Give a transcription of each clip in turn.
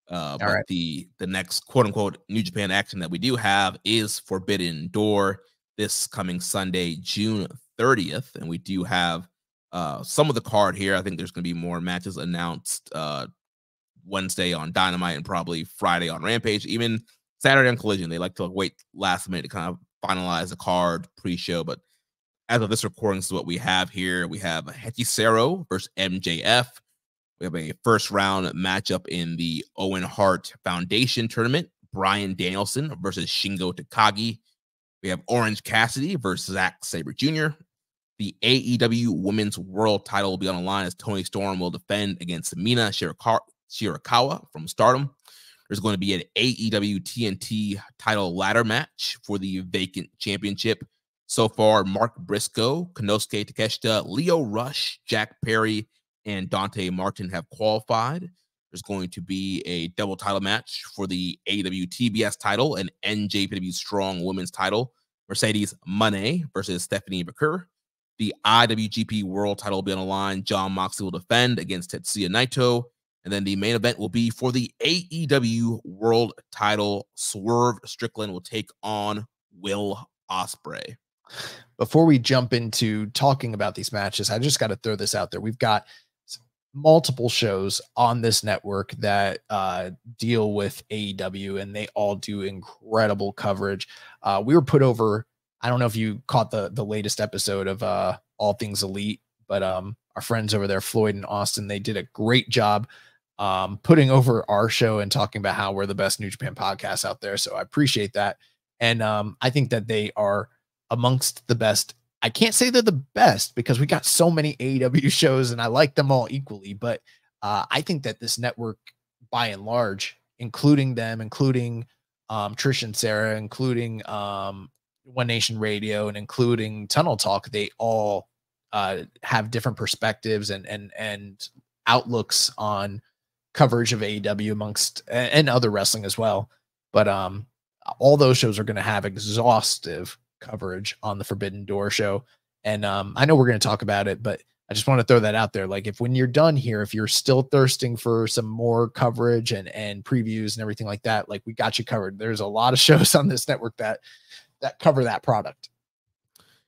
All But right. the next quote unquote New Japan action that we do have is Forbidden Door this coming Sunday, June 30th. And we do have some of the card here. I think there's going to be more matches announced Wednesday on Dynamite and probably Friday on Rampage, even Saturday on Collision. They like to wait last minute to kind of finalize the card pre-show. But as of this recording, this is what we have here. We have Hechicero versus MJF. We have a first round matchup in the Owen Hart Foundation tournament. Bryan Danielson versus Shingo Takagi. We have Orange Cassidy versus Zack Sabre Jr. The AEW Women's World title will be on the line as Toni Storm will defend against Mina Shirakawa from Stardom. There's going to be an AEW TNT title ladder match for the vacant championship. So far, Mark Briscoe, Konosuke Takeshita, Leo Rush, Jack Perry, and Dante Martin have qualified. There's going to be a double title match for the AEW TBS title and NJPW Strong Women's title. Mercedes Moné versus Stephanie McCurr. The IWGP World title will be on the line. Jon Moxley will defend against Tetsuya Naito. And then the main event will be for the AEW World title. Swerve Strickland will take on Will Ospreay. Before we jump into talking about these matches, I just got to throw this out there. We've got multiple shows on this network that deal with AEW, and they all do incredible coverage. We were put over. I don't know if you caught the latest episode of All Things Elite, but our friends over there, Floyd and Austin, they did a great job putting over our show and talking about how we're the best New Japan podcast out there. So I appreciate that. And I think that they are amongst the best. I can't say they're the best because we got so many AEW shows and I like them all equally, but I think that this network by and large, including them, including Trish and Sarah, including One Nation Radio, and including Tunnel Talk, they all have different perspectives and outlooks on coverage of AEW amongst and other wrestling as well. But all those shows are going to have exhaustive coverage on the Forbidden Door show. And I know we're going to talk about it, but I just want to throw that out there. Like, if when you're done here, if you're still thirsting for some more coverage and previews and everything like that, like, we got you covered. There's a lot of shows on this network that cover that product.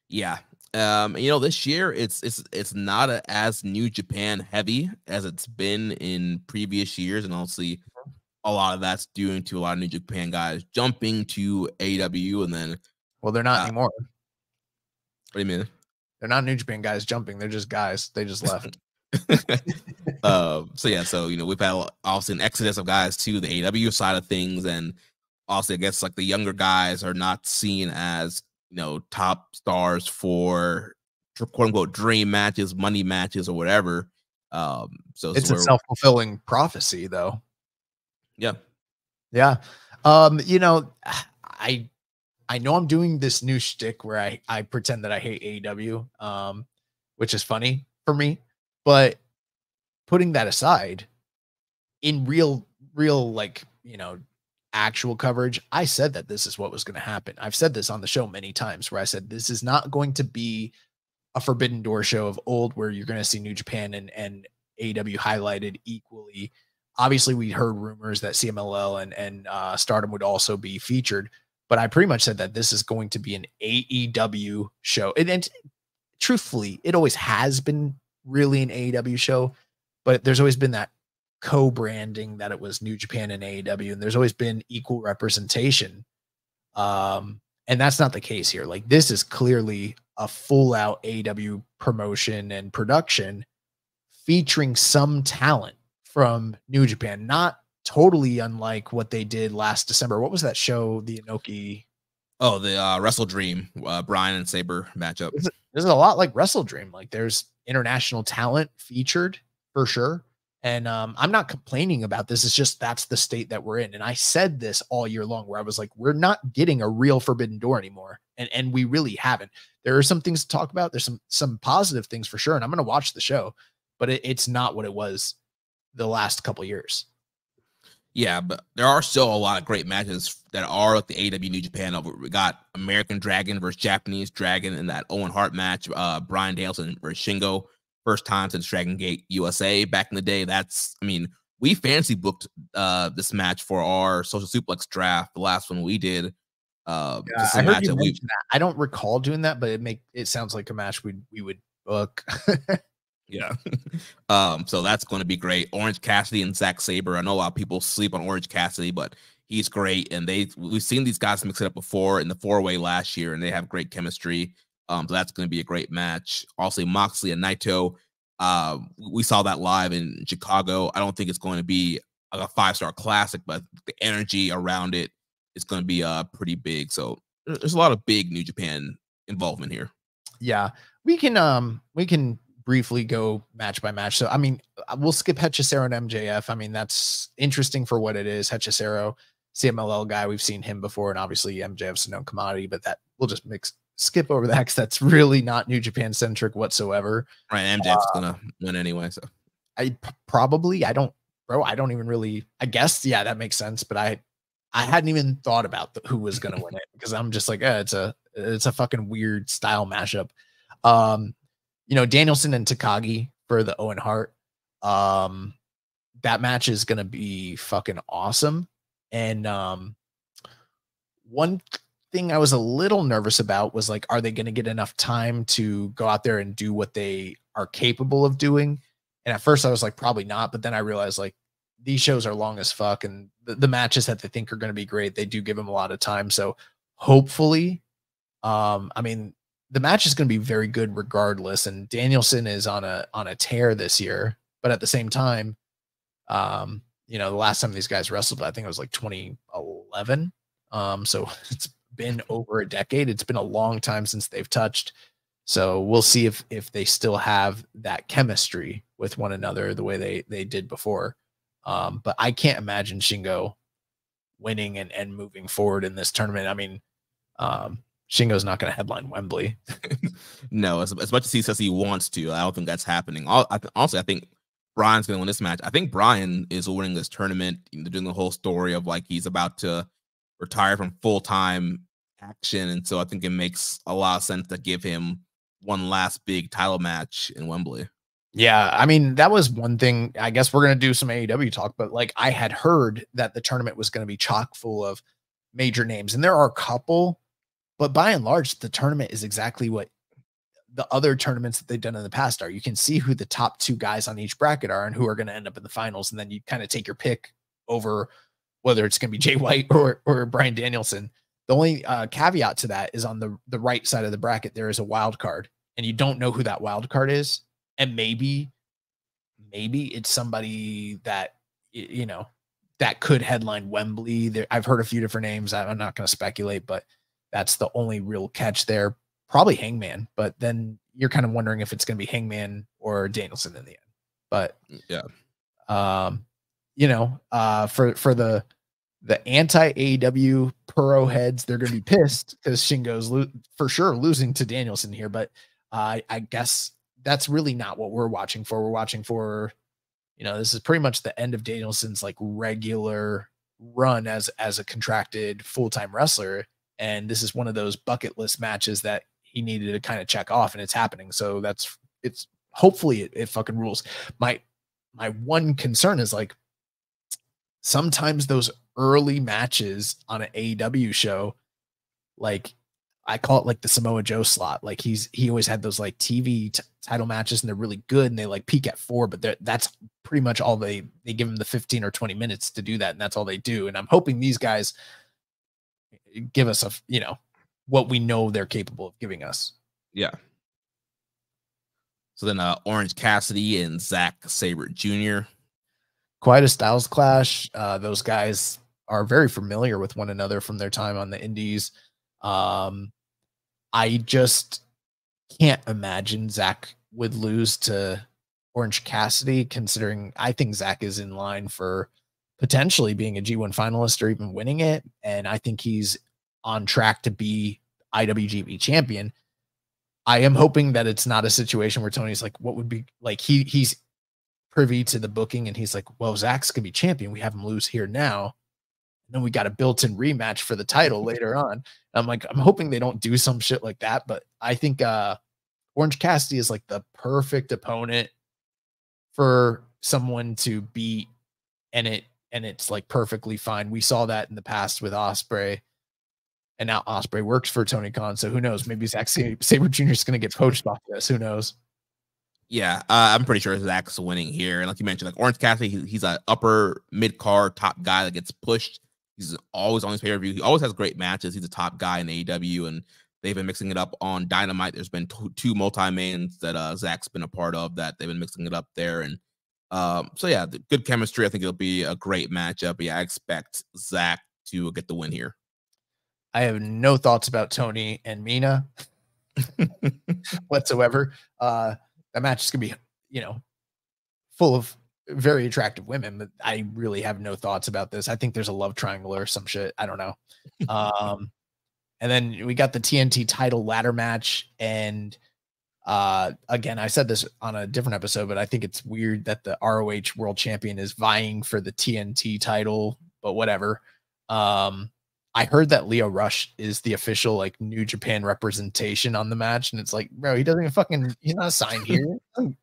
Yeah. This year it's not as New Japan heavy as it's been in previous years. And obviously a lot of that's due to a lot of New Japan guys jumping to AEW, and then well, they're not anymore. What do you mean? They're not New Japan guys jumping. They're just guys. They just left. So we've had also an exodus of guys to the AEW side of things, and also I guess like the younger guys are not seen as top stars for quote unquote dream matches, money matches, or whatever. So it's a self-fulfilling prophecy, though. Yeah. I know I'm doing this new shtick where I pretend that I hate AEW, which is funny for me. But putting that aside, in real actual coverage, I said that this is what was going to happen. I've said this on the show many times where I said this is not going to be a Forbidden Door show of old where you're going to see New Japan and AEW highlighted equally. Obviously, we heard rumors that CMLL and Stardom would also be featured, but I pretty much said that this is going to be an AEW show. And truthfully, it always has been really an AEW show, but there's always been that co-branding that it was New Japan and AEW, and there's always been equal representation. And that's not the case here. Like, this is clearly a full out AEW promotion and production featuring some talent from New Japan, not totally unlike what they did last December. What was that show? The Inoki. Oh, the Wrestle Dream, Bryan and Sabre matchup. This is a lot like Wrestle Dream. Like, there's international talent featured for sure. And I'm not complaining about this. It's just that's the state that we're in. And I said this all year long where I was like, we're not getting a real Forbidden Door anymore. And we really haven't. There are some things to talk about. There's some positive things for sure. And I'm going to watch the show, but it's not what it was the last couple of years. Yeah, but there are still a lot of great matches that are like the AEW New Japan over. We got American Dragon versus Japanese Dragon in that Owen Hart match. Bryan Danielson versus Shingo. First time since Dragon Gate USA back in the day. we fancy booked this match for our social suplex draft, the last one we did. Yeah, This is I a heard match you that we mention that. I don't recall doing that, but it sounds like a match we would book. yeah. So that's going to be great. Orange Cassidy and Zack Sabre. I know a lot of people sleep on Orange Cassidy, but he's great. And we've seen these guys mix it up before in the 4-way last year, and they have great chemistry. So that's going to be a great match. Also, Moxley and Naito. We saw that live in Chicago. I don't think it's going to be a 5-star classic, but the energy around it is going to be pretty big. So there's a lot of big New Japan involvement here. Yeah, we can briefly go match by match. So I mean, we'll skip Hechicero and MJF. I mean, that's interesting for what it is. Hechicero, CMLL guy, we've seen him before, and obviously MJF's a known commodity, but that we'll just skip over that because that's really not New Japan centric whatsoever. Right, MJF's gonna win anyway. So I don't even really. I guess yeah, that makes sense. But I hadn't even thought about who was gonna win it because I'm just like, it's a fucking weird style mashup. Danielson and Takagi for the Owen Hart. That match is gonna be fucking awesome. And one thing I was a little nervous about was like, are they going to get enough time to go out there and do what they are capable of doing? And at first I was like, probably not. But then I realized like these shows are long as fuck. And the matches that they think are going to be great, they do give them a lot of time. So hopefully, I mean, the match is going to be very good regardless. And Danielson is on a tear this year. But at the same time, the last time these guys wrestled, I think it was like 2011. So it's been over a decade. It's been a long time since they've touched. So we'll see if they still have that chemistry with one another the way they did before. But I can't imagine Shingo winning and moving forward in this tournament. I mean, Shingo's not going to headline Wembley. No, as much as he says he wants to, I don't think that's happening. Honestly, I think Bryan's going to win this match. I think Bryan is winning this tournament. They're doing the whole story of like he's about to retire from full-time action, and so I think it makes a lot of sense to give him one last big title match in Wembley. Yeah, I mean, that was one thing. I guess we're going to do some AEW talk, but like I had heard that the tournament was going to be chock full of major names, and there are a couple, but by and large, the tournament is exactly what the other tournaments that they've done in the past are. You can see who the top 2 guys on each bracket are and who are going to end up in the finals, and then you kind of take your pick over whether it's going to be Jay White or Bryan Danielson. The only caveat to that is on the right side of the bracket, there is a wild card, and you don't know who that wild card is. And maybe it's somebody that, that could headline Wembley. I've heard a few different names. I'm not going to speculate, but that's the only real catch there. Probably Hangman, but then you're kind of wondering if it's going to be Hangman or Danielson in the end. But yeah, for the anti-AEW Puro heads, they're going to be pissed because Shingo's for sure losing to Danielson here. But I guess that's really not what we're watching for. We're watching for, this is pretty much the end of Danielson's like regular run as a contracted full-time wrestler. And this is one of those bucket list matches that he needed to kind of check off, and it's happening. So it's hopefully it fucking rules. My one concern is like sometimes those early matches on an AEW show, like I call it like the Samoa Joe slot. Like he always had those like TV title matches, and they're really good, and they like peak at 4, but that's pretty much all they give him the 15 or 20 minutes to do that, and that's all they do. And I'm hoping these guys give us what we know they're capable of giving us. Yeah. So then Orange Cassidy and Zack Sabre Jr. Quite a styles clash. Those guys are very familiar with one another from their time on the indies. I just can't imagine Zack would lose to Orange Cassidy, considering I think Zack is in line for potentially being a G1 finalist or even winning it. And I think he's on track to be IWGP champion. I am hoping that it's not a situation where Tony's like, what would be like, he's privy to the booking, and he's like, well, Zack's gonna be champion. We have him lose here now. And then we got a built-in rematch for the title later on. I'm like, I'm hoping they don't do some shit like that. But I think Orange Cassidy is like the perfect opponent for someone to beat it's like perfectly fine. We saw that in the past with Ospreay, and now Ospreay works for Tony Khan. So who knows? Maybe Zack Sabre Jr. is going to get poached off this. Who knows? Yeah, I'm pretty sure Zach's winning here. And like you mentioned, like Orange Cassidy, he's an upper mid-card top guy that gets pushed. He's always on his pay-per-view. He always has great matches. He's a top guy in AEW, and they've been mixing it up on Dynamite. There's been two multi-mans that Zach's been a part of that they've been mixing it up there. And so, yeah, the good chemistry. I think it'll be a great matchup. Yeah, I expect Zach to get the win here. I have no thoughts about Tony and Mina whatsoever. That match is going to be, you know, full of very attractive women, but I really have no thoughts about this. I think there's a love triangle or some shit. I don't know. And then we got the TNT title ladder match. And again, I said this on a different episode, but I think it's weird that the ROH world champion is vying for the TNT title, but whatever. I heard that Leo Rush is the official like New Japan representation on the match. And it's like, bro, he doesn't even he's not signed here. He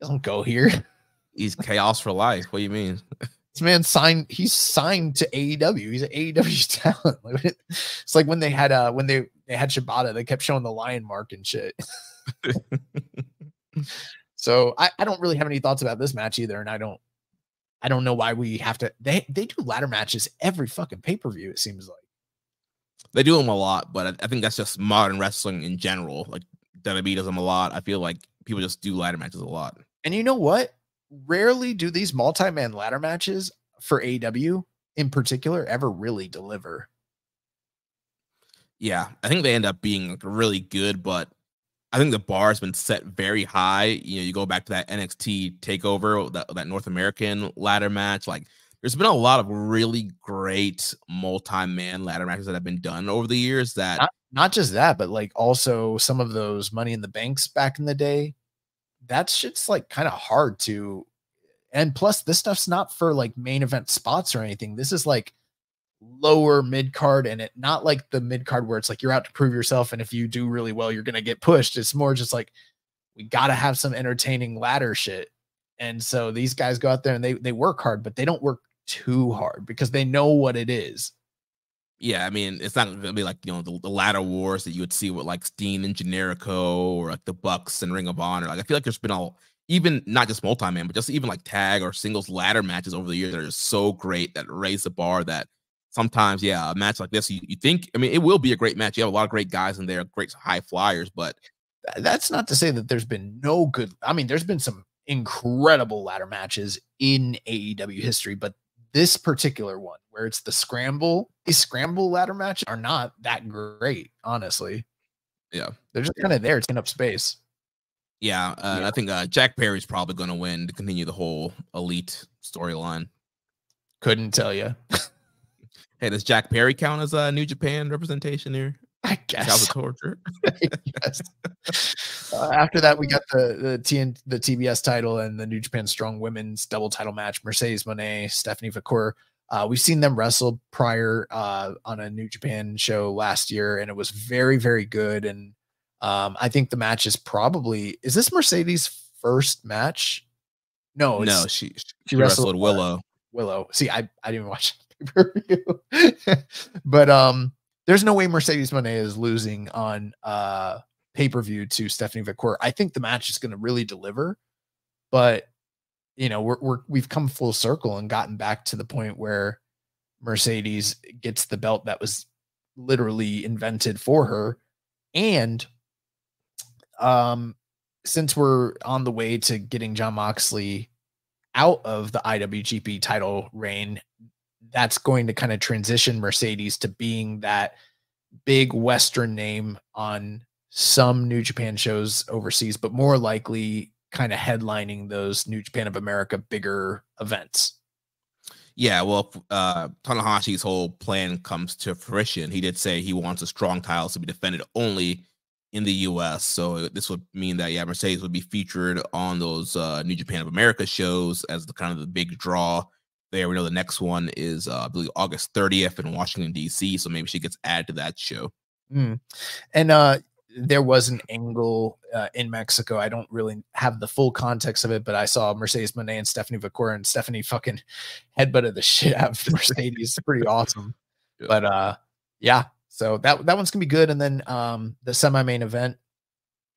doesn't go here. He's chaos for life. What do you mean? This man he's signed to AEW. He's an AEW talent. It's like when they had Shibata, they kept showing the lion mark and shit. So I don't really have any thoughts about this match either. And I don't know why we have to. They do ladder matches every fucking pay-per-view, it seems like. They do them a lot, but I think that's just modern wrestling in general. Like WWE does them a lot. I feel like people just do ladder matches a lot. And you know what? Rarely do these multi-man ladder matches for AEW in particular ever really deliver. Yeah, I think they end up being like really good, but I think the bar has been set very high. You know, you go back to that NXT takeover, that North American ladder match. Like, there's been a lot of really great multi-man ladder matches that have been done over the years. That not just that, but like also some of those Money in the Banks back in the day. That shit's like kind of hard to. And plus, this stuff's not for like main event spots or anything. This is like lower mid card, and it not like the mid card where it's like you're out to prove yourself, and if you do really well you're gonna get pushed. It's more just like we gotta have some entertaining ladder shit. And so these guys go out there and they work hard, but they don't work too hard because they know what it is. Yeah, I mean, it's not gonna be like, you know, the ladder wars that you would see with like Steen and Generico or like the Bucks and Ring of Honor. Like, I feel like there's been even not just multi-man, but just even like tag or singles ladder matches over the years that are so great that raise the bar that sometimes, yeah, a match like this, you think, I mean, it will be a great match. You have a lot of great guys in there, great high flyers, but that's not to say that there's been no good. I mean, there's been some incredible ladder matches in AEW history, but this particular one where it's these scramble ladder matches are not that great, honestly. Yeah. They're just kind of there. It's taking up space. Yeah. I think Jack Perry's probably going to win to continue the whole elite storyline. Couldn't tell you. Hey, does Jack Perry count as a New Japan representation here? I guess. House of Torture. Yes. After that, we got the TBS title and the New Japan Strong Women's double title match. Mercedes Moné, Stephanie Vacour. We've seen them wrestle prior on a New Japan show last year, and it was very, very good. And I think the match is is this Mercedes' first match? No, she wrestled Willow. See, I didn't even watch pay-per-view. But there's no way Mercedes Moné is losing on pay-per-view to Stephanie Vacour. I think the match is going to really deliver, but you know, we've come full circle and gotten back to the point where Mercedes gets the belt that was literally invented for her. And since we're on the way to getting Jon Moxley out of the IWGP title reign, that's going to kind of transition Mercedes to being that big Western name on some New Japan shows overseas, but more likely kind of headlining those New Japan of America bigger events. Yeah, well, Tanahashi's whole plan comes to fruition. He did say he wants a strong title to be defended only in the U.S. So this would mean that, yeah, Mercedes would be featured on those New Japan of America shows as the kind of the big draw there. We know the next one is, I believe, August 30th in Washington, D.C., so maybe she gets added to that show. And there was an angle in Mexico. I don't really have the full context of it, but I saw Mercedes Moné and Stephanie Victoria, and Stephanie fucking headbutted the shit out of Mercedes. Pretty awesome. Yeah. But yeah, so that one's gonna be good. And then the semi-main event,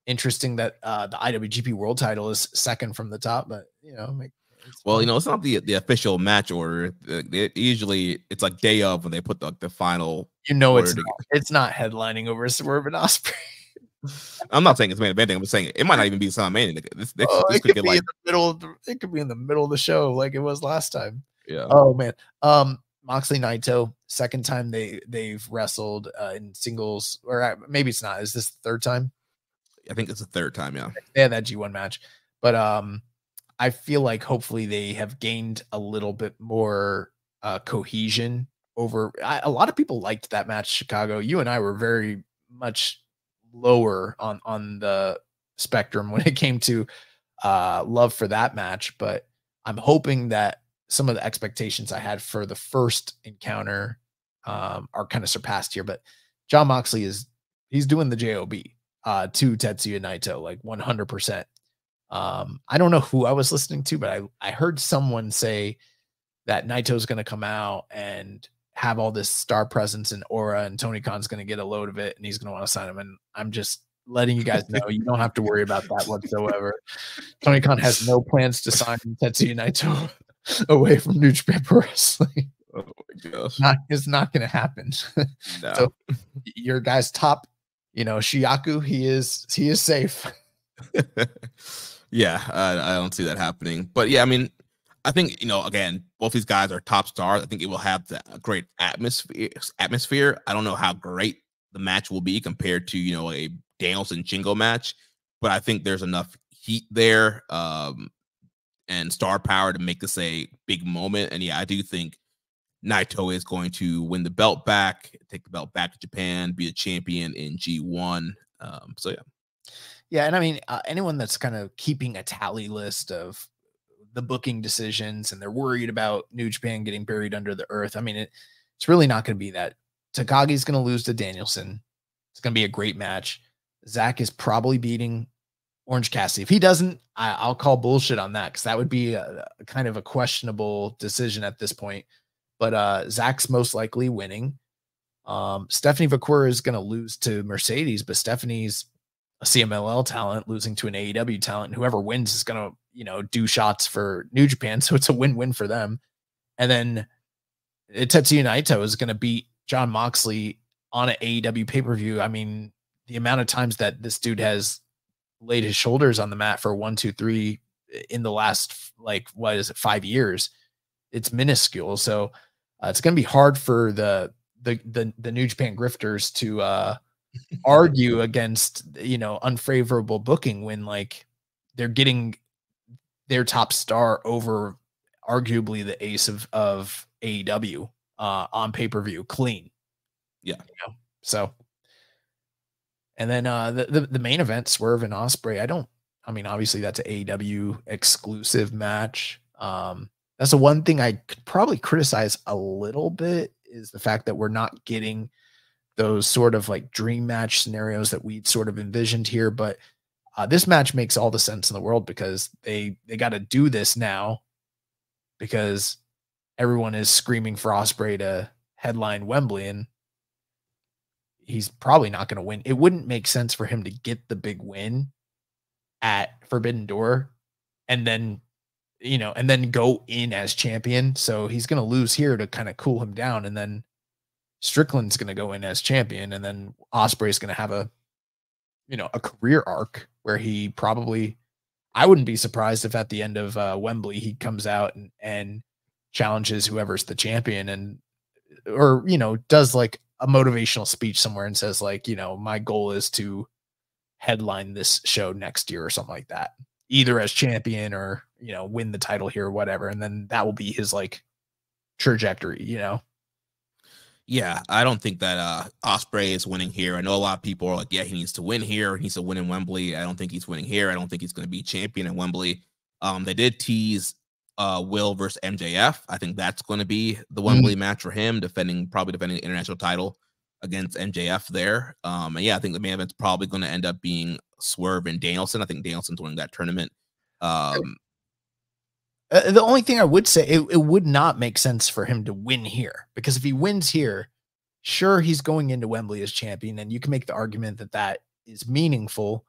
interesting that the IWGP World title is second from the top, but you know, well, you know, it's not the official match order. Usually it's like day of when they put the final. You know, it's not headlining over Swerve and Ospreay. I'm not saying it's main eventing. I'm saying it might not even be some main. This it could be like in the middle. It could be in the middle of the show, like it was last time. Yeah. Oh man. Moxley Naito, second time they've wrestled in singles, or maybe it's not. Is this the third time? I think it's the third time. Yeah. They had that G1 match, but I feel like hopefully they have gained a little bit more cohesion over. A lot of people liked that match, Chicago. You and I were very much lower on the spectrum when it came to love for that match, but I'm hoping that some of the expectations I had for the first encounter are kind of surpassed here. But Jon Moxley he's doing the job to Tetsuya Naito, like 100%. I don't know who I was listening to, but I heard someone say that Naito's going to come out and have all this star presence and aura, and Tony Khan's going to get a load of it, and he's going to want to sign him. And I'm just letting you guys know, you don't have to worry about that whatsoever. Tony Khan has no plans to sign Tetsuya Naito away from New Japan Pro Wrestling. Oh my gosh. It's not going to happen. No. So your guy's top, you know, Shiaku, he is safe. Yeah, I don't see that happening. But yeah, I mean, I think, you know, again, both these guys are top stars. I think it will have the great atmosphere. I don't know how great the match will be compared to, you know, a Danielson Shingo match, but I think there's enough heat there and star power to make this a big moment. And yeah, I do think Naito is going to win the belt back, take the belt back to Japan, be a champion in G1. So yeah. Yeah, and I mean, anyone that's kind of keeping a tally list of the booking decisions and they're worried about New Japan getting buried under the earth, I mean, it's really not going to be that. Takagi's going to lose to Danielson. It's going to be a great match. Zack is probably beating Orange Cassidy. If he doesn't, I'll call bullshit on that, because that would be a kind of a questionable decision at this point. But Zack's most likely winning. Stephanie Victoria is going to lose to Mercedes, but Stephanie's a CMLL talent losing to an AEW talent, and whoever wins is going to, you know, do shots for New Japan. So it's a win-win for them. And then Tetsuya Naito is going to beat Jon Moxley on an AEW pay-per-view. I mean, the amount of times that this dude has laid his shoulders on the mat for 1, 2, 3 in the last, like, what is it, 5 years, it's minuscule. So it's going to be hard for the New Japan grifters to argue against, you know, unfavorable booking when, like, they're getting their top star over arguably the ace of AEW on pay-per-view clean. Yeah. You know? So, and then the main event, Swerve and Ospreay, I mean, obviously that's an AEW exclusive match. That's the one thing I could probably criticize a little bit, is the fact that we're not getting those sort of like dream match scenarios that we'd sort of envisioned here. But this match makes all the sense in the world, because they got to do this now because everyone is screaming for Ospreay to headline Wembley, and he's probably not going to win. It wouldn't make sense for him to get the big win at Forbidden Door and then, you know, and then go in as champion. So he's going to lose here to kind of cool him down, and then Strickland's going to go in as champion, and then Ospreay's going to have a, you know, a career arc where he probably, I wouldn't be surprised if at the end of Wembley he comes out and challenges whoever's the champion, and, or, you know, does like a motivational speech somewhere and says, like, you know, my goal is to headline this show next year or something like that, either as champion or, you know, win the title here or whatever. And then that will be his like trajectory, you know? Yeah, I don't think that Ospreay is winning here. I know a lot of people are like, yeah, he needs to win here. He needs to win in Wembley. I don't think he's winning here. I don't think he's going to be champion in Wembley. They did tease Will versus MJF. I think that's going to be the Wembley match for him, probably defending the international title against MJF there. And yeah, I think the main event's probably going to end up being Swerve and Danielson. I think Danielson's winning that tournament. The only thing I would say, it would not make sense for him to win here, because if he wins here, sure, he's going into Wembley as champion, and you can make the argument that that is meaningful,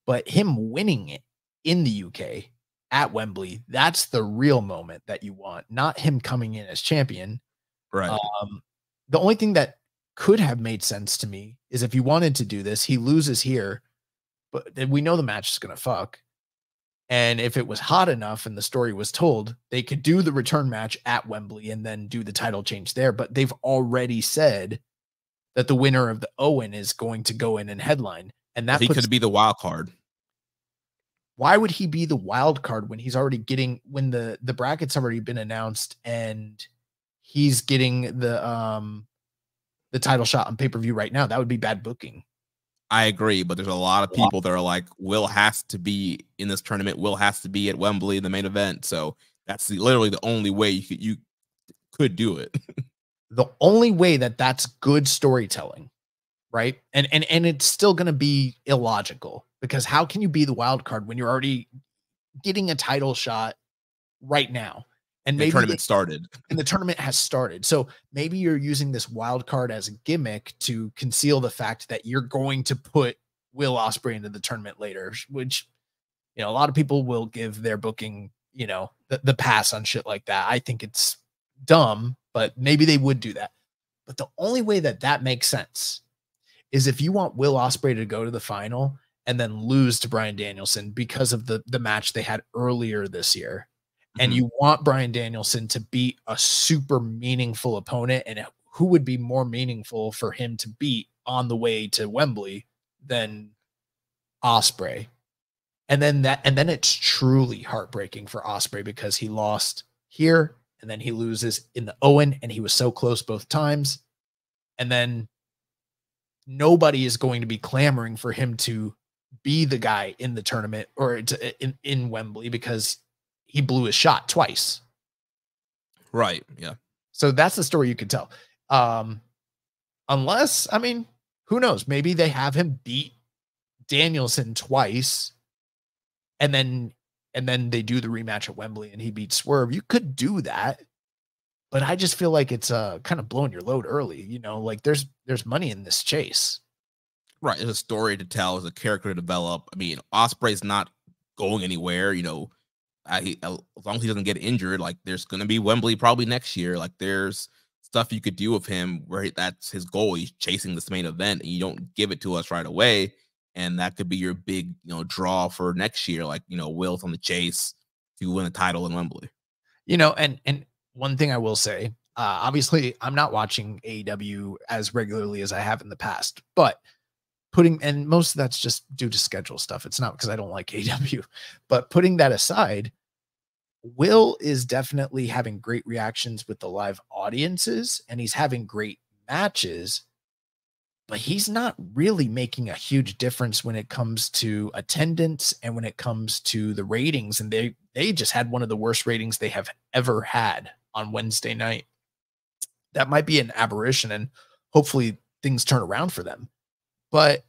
but him winning it in the UK at Wembley, that's the real moment that you want, not him coming in as champion. Right. The only thing that could have made sense to me is if you wanted to do this, he loses here, but we know the match is going to fuck. And if it was hot enough and the story was told, they could do the return match at Wembley and then do the title change there. But they've already said that the winner of the Owen is going to go in and headline. And that he could be the wild card. Why would he be the wild card when he's already getting, when the bracket's already been announced and he's getting the title shot on pay-per-view right now? That would be bad booking. I agree, but there's a lot of people that are like, Will has to be in this tournament. Will has to be at Wembley in the main event. So that's literally the only way you could do it. The only way that's good storytelling, right? And it's still going to be illogical, because how can you be the wild card when you're already getting a title shot right now? And maybe the tournament started. And the tournament has started. So maybe you're using this wild card as a gimmick to conceal the fact that you're going to put Will Ospreay into the tournament later, which, you know, a lot of people will give their booking, you know, the pass on shit like that. I think it's dumb, but maybe they would do that. But the only way that makes sense is if you want Will Ospreay to go to the final and then lose to Bryan Danielson because of the match they had earlier this year. And you want Bryan Danielson to beat a super meaningful opponent, and who would be more meaningful for him to beat on the way to Wembley than Ospreay? And then it's truly heartbreaking for Ospreay, because he lost here and then he loses in the Owen, and he was so close both times. And then nobody is going to be clamoring for him to be the guy in the tournament or in Wembley, because he blew his shot twice. Right. Yeah. So that's the story you could tell. Unless, I mean, who knows? Maybe they have him beat Danielson twice, and then they do the rematch at Wembley and he beats Swerve. You could do that, but I just feel like it's kind of blowing your load early. You know, like there's money in this chase. Right. There's a story to tell, there's a character to develop. I mean, Ospreay's not going anywhere, you know. As long as he doesn't get injured, like there's going to be Wembley probably next year. Like there's stuff you could do with him where that's his goal. He's chasing this main event, and you don't give it to us right away. And that could be your big, you know, draw for next year. Like, you know, Will's on the chase to win a title in Wembley. You know, and one thing I will say, obviously I'm not watching AEW as regularly as I have in the past, but and most of that's just due to schedule stuff. It's not because I don't like AEW, but putting that aside, Will is definitely having great reactions with the live audiences, and he's having great matches, but he's not really making a huge difference when it comes to attendance and when it comes to the ratings. And they just had one of the worst ratings they have ever had on Wednesday night. That might be an aberration, and hopefully things turn around for them. But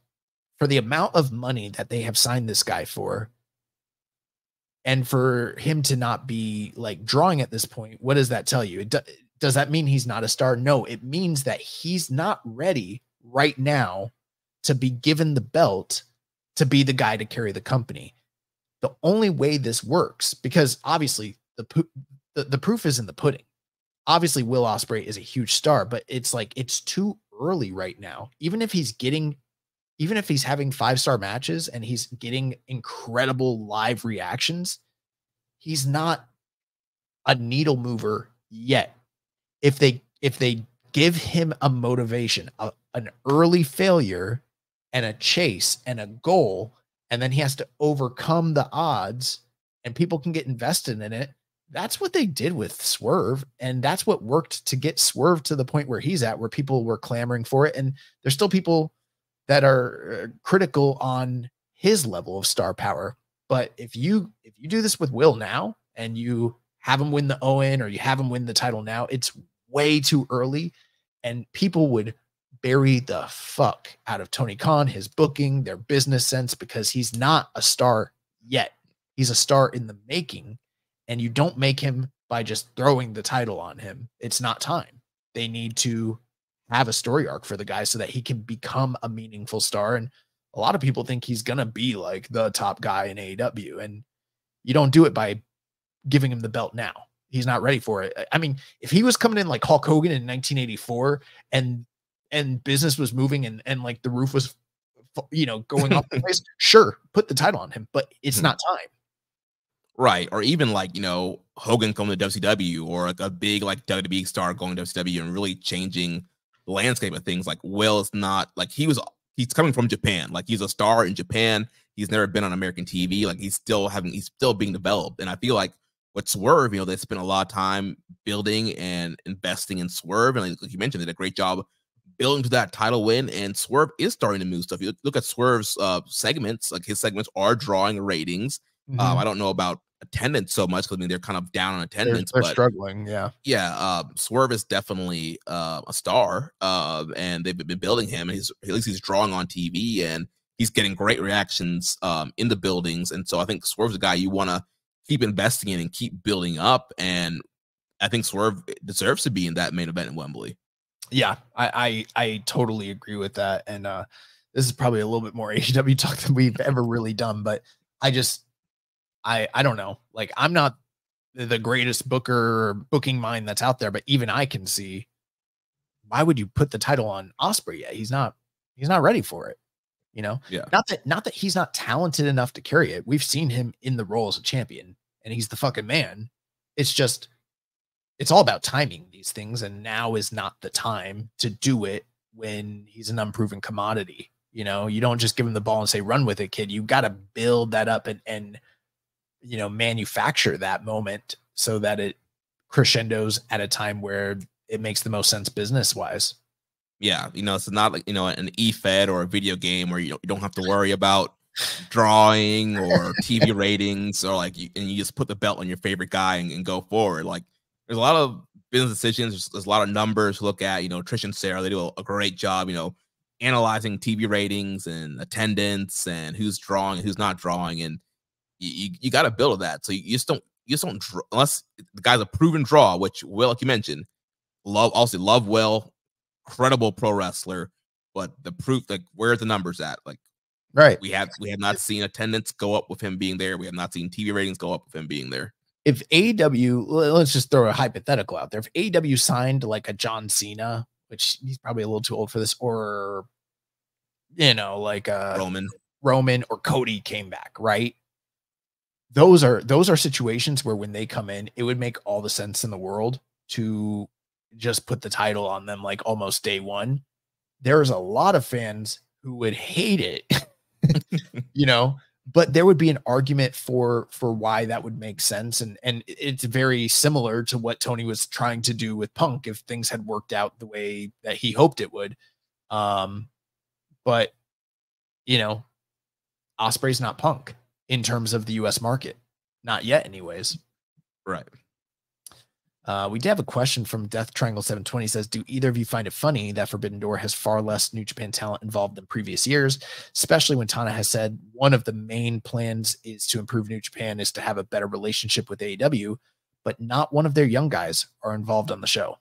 for the amount of money that they have signed this guy for, and for him to not be like drawing at this point, what does that tell you? Does that mean he's not a star? No, it means that he's not ready right now to be given the belt to be the guy to carry the company. The only way this works, because obviously the proof is in the pudding. Obviously, Will Ospreay is a huge star, but it's like it's too early right now. Even if he's having 5-star matches and he's getting incredible live reactions, he's not a needle mover yet. If they give him a motivation, an early failure and a chase and a goal, and then he has to overcome the odds and people can get invested in it. That's what they did with Swerve, and that's what worked to get Swerve to the point where he's at, where people were clamoring for it. And there's still people that are critical on his level of star power. But if you do this with Will now and you have him win the Owen or you have him win the title now, it's way too early, and people would bury the fuck out of Tony Khan, his booking, their business sense, because he's not a star yet. He's a star in the making, and you don't make him by just throwing the title on him. It's not time. They need to have a story arc for the guy so that he can become a meaningful star. And a lot of people think he's going to be like the top guy in AEW, and you don't do it by giving him the belt now. He's not ready for it. I mean, if he was coming in like Hulk Hogan in 1984 and business was moving and like the roof was, going off the place, sure, put the title on him, but it's not time. Right. Or even like, Hogan coming to WCW, or like a big like WWE star going to WCW and really changing the landscape of things. Like Will is not like he's coming from Japan. Like he's a star in Japan. He's never been on American TV. Like he's still being developed. And I feel like with Swerve, they spent a lot of time building and investing in Swerve. And like you mentioned, they did a great job building to that title win. And Swerve is starting to move stuff. You look at Swerve's segments, like his segments are drawing ratings. I don't know about attendance so much, because they're kind of down on attendance. They're struggling. Yeah. Swerve is definitely a star, and they've been building him. And at least he's drawing on TV, and he's getting great reactions in the buildings. And so I think Swerve's a guy you want to keep investing in and keep building up. And I think Swerve deserves to be in that main event in Wembley. Yeah, I totally agree with that. And this is probably a little bit more AEW talk than we've ever really done, but I don't know. Like, I'm not the greatest booker or booking mind that's out there, but even I can see, why would you put the title on Ospreay yet? He's not ready for it. Yeah. Not that he's not talented enough to carry it. We've seen him in the role as a champion, and he's the fucking man. It's just, it's all about timing these things. And now is not the time to do it when he's an unproven commodity. You don't just give him the ball and say, run with it, kid. You got to build that up and manufacture that moment so that it crescendos at a time where it makes the most sense business wise. Yeah. It's not like, an e-fed or a video game where you don't have to worry about drawing or TV ratings, or like, and you just put the belt on your favorite guy and go forward. Like, there's a lot of business decisions. There's a lot of numbers to look at. Trish and Sarah, they do a great job, analyzing TV ratings and attendance and who's drawing and who's not drawing. And you got to build that. So you just don't draw, unless the guy's a proven draw, which Will, like you mentioned, love Will, credible pro wrestler, but the proof, like, where are the numbers at? Like, right. We have not seen attendance go up with him being there. We have not seen TV ratings go up with him being there. If AEW, let's just throw a hypothetical out there. If AEW signed like a John Cena, which he's probably a little too old for this, or, like Roman or Cody came back, right? Those are situations where when they come in, it would make all the sense in the world to just put the title on them like almost day one. There's a lot of fans who would hate it, but there would be an argument for why that would make sense. And it's very similar to what Tony was trying to do with Punk if things had worked out the way that he hoped it would. But Ospreay's not Punk in terms of the US market. Not yet anyways. Right. We did have a question from Death Triangle 720. Says, do either of you find it funny that Forbidden Door has far less New Japan talent involved than previous years, especially when Tana has said one of the main plans is to improve New Japan is to have a better relationship with AEW, but not one of their young guys are involved on the show?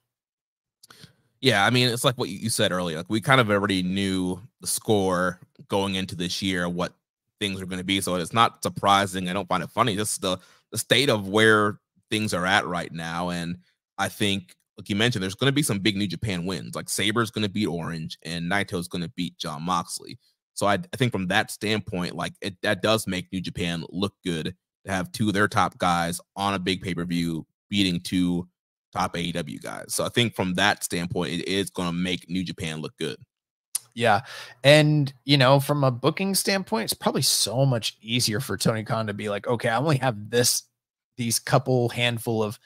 Yeah, I mean, it's like what you said earlier. Like, we kind of already knew the score going into this year, what things are going to be. So it's not surprising. I don't find it funny. Just the state of where things are at right now. And I think, like you mentioned, there's going to be some big New Japan wins. Like, Sabre's going to beat Orange and Naito's going to beat Jon Moxley. So I think from that standpoint, like, that does make New Japan look good to have two of their top guys on a big pay-per-view beating two top AEW guys. So I think from that standpoint, it is going to make New Japan look good. Yeah. And, from a booking standpoint, it's probably so much easier for Tony Khan to be like, okay, I only have these couple handful of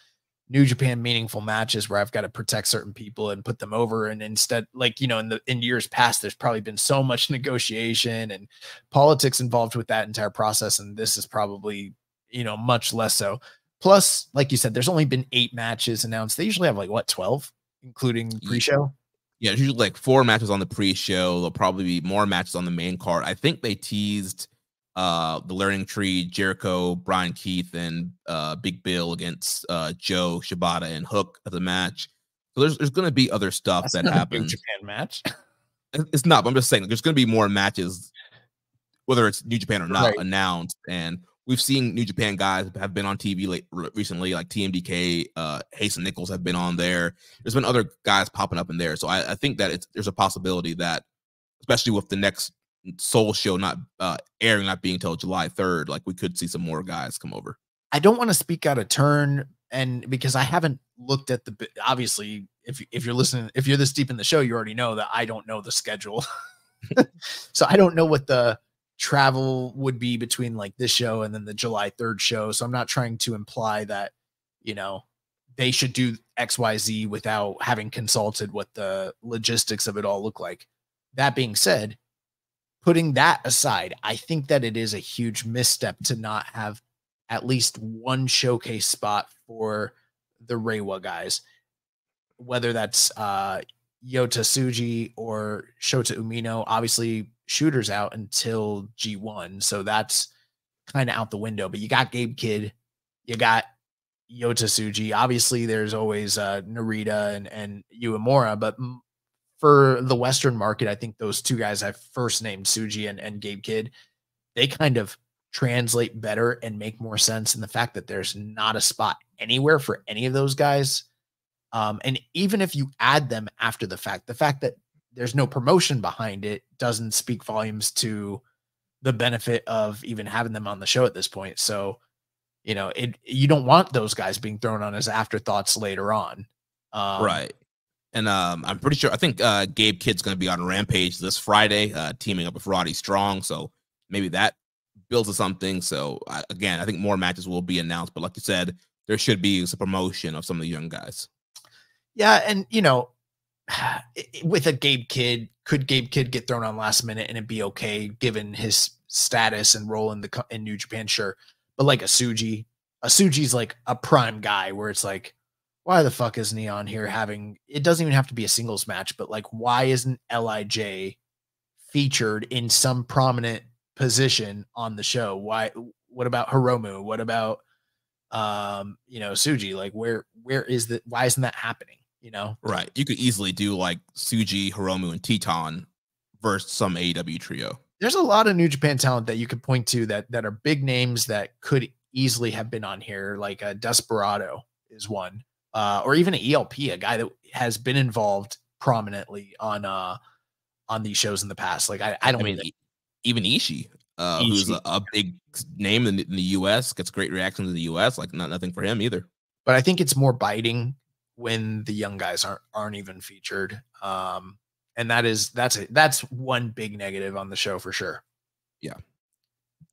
New Japan meaningful matches where I've got to protect certain people and put them over. And instead, like, in years past, there's probably been so much negotiation and politics involved with that entire process. And this is probably, much less so. Plus, like you said, there's only been 8 matches announced. They usually have 12, including pre-show. Yeah, it's usually like 4 matches on the pre-show. There'll probably be more matches on the main card. I think they teased the Learning Tree, Jericho, Brian Keith, and Big Bill against Joe, Shibata, and Hook as a match. So there's going to be other stuff that happens. New Japan match. It's not, but I'm just saying there's going to be more matches, whether it's New Japan or not, Right. announced. And we've seen New Japan guys have been on TV recently, like TMDK, Hasten Nichols have been on there. There's been other guys popping up in there. So I think that there's a possibility that, especially with the next Soul show not airing, not being until July 3rd, like we could see some more guys come over. I don't want to speak out of turn, and because I haven't looked at obviously, if you're listening, if you're this deep in the show, you already know that I don't know the schedule. So I don't know what the travel would be between like this show and then the July 3rd show. So I'm not trying to imply that, they should do XYZ without having consulted what the logistics of it all look like. That being said, putting that aside, I think that it is a huge misstep to not have at least one showcase spot for the Reiwa guys, whether that's Yota Tsuji or Shota Umino. Obviously, Shooter's out until G1, so that's kind of out the window. But you got Gabe Kidd, you got Yota Tsuji. Obviously, there's always Narita and Uemura, but for the Western market, I think those two guys I've first named, Tsuji and Gabe Kidd, they kind of translate better and make more sense in the fact that there's not a spot anywhere for any of those guys. And even if you add them after the fact that there's no promotion behind it doesn't speak volumes to the benefit of even having them on the show at this point. So, you don't want those guys being thrown on as afterthoughts later on. Right. And I'm pretty sure, I think Gabe Kidd's going to be on Rampage this Friday, teaming up with Roddy Strong. So maybe that builds to something. So again, I think more matches will be announced. But like you said, there should be some promotion of some of the young guys. Yeah. And, with a Gabe Kidd, could Gabe Kidd get thrown on last minute and it'd be given his status and role in New Japan? Sure. But like a Tsuji's like a prime guy where it's like, why the fuck isn't he on here it doesn't even have to be a singles match, but like, why isn't LIJ featured in some prominent position on the show? What about Hiromu? What about, Tsuji? Like why isn't that happening? Right. You could easily do like Tsuji, Hiromu, and Teton versus some AEW trio. There's a lot of New Japan talent that you could point to that are big names that could easily have been on here. Like a Desperado is one. Or even an ELP, a guy that has been involved prominently on these shows in the past. Like I mean, even Ishii, who's a big name in the U.S., gets great reactions in the U.S. Like nothing for him either. But I think it's more biting when the young guys aren't even featured. And that's one big negative on the show for sure. Yeah.